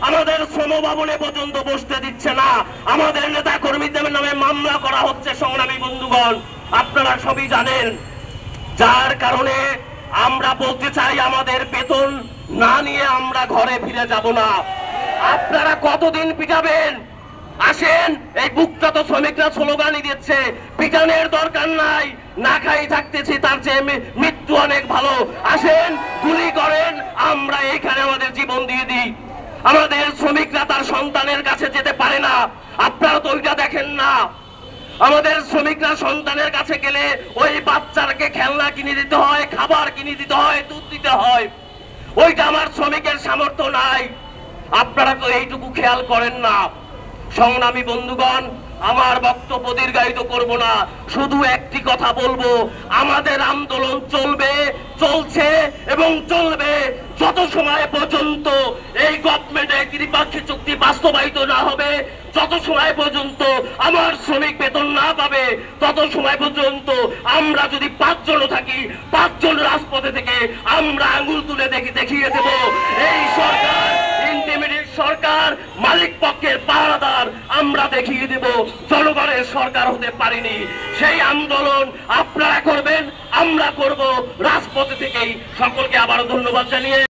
আমাদের শ্রম ভবনে পর্যন্ত বসতে দিচ্ছে না, আমাদের নেতা কর্মীদের নামে মামলা করা হচ্ছে। সংগ্রামী বন্ধুগণ, আপনারা সবই জানেন, যার কারণে আমরা বলতে চাই আমাদের বেতন না নিয়ে আমরা ঘরে ফিরে যাব না। আপনারা কতদিন পিটাবেন? আসেন, এই বুকটাতো শ্রমিকরা স্লোগানই দিচ্ছে, পিটানের দরকার নাই, না খাই থাকতেছি, তার চেয়ে মৃত্যু অনেক ভালো। আসেন, গুলি করেন, আমরা এইখানে আমাদের জীবন দিয়ে দিই। আমাদের শ্রমিকরা তার সন্তানের কাছে যেতে পারে না, আপনারা তো ওইটা দেখেন না। আমাদের শ্রমিকরা সন্তানের কাছে গেলে ওই বাচ্চাকে খেলনা কিনে দিতে হয়, খাবার কিনে দিতে হয়, দুধ দিতে হয়। ওইটা আমার শ্রমিকের সামর্থ্য নাই, আপনারা তো এইটুকু খেয়াল করেন না। সংগ্রামী বন্ধুগণ, আমার বক্তব্য দীর্ঘায়িত করব না, শুধু একটি কথা বলবো, আমাদের আন্দোলন চলবে, চলছে এবং চলবে যত সময় পর্যন্ত এই গভর্নমেন্টের ত্রিপাক্ষিক চুক্তি বাস্তবায়িত না হবে, যত সময় পর্যন্ত আমার শ্রমিক বেতন না পাবে, তত সময় পর্যন্ত আমরা যদি 5 জন থাকি, 5 জন রাজপথে থেকে আমরা আঙুল তুলে দেখিয়ে দেব এই সরকার ইন্টিমিডিয়েট সরকার, মালিক পক্ষের পাহারাদার। আমরা দেখিয়ে দেব জনগণের সরকার হতে পারিনি। সেই আন্দোলন আপনারা করবেন, আমরা করব রাজপথে থেকেই। সকলকে আবারও ধন্যবাদ জানিয়ে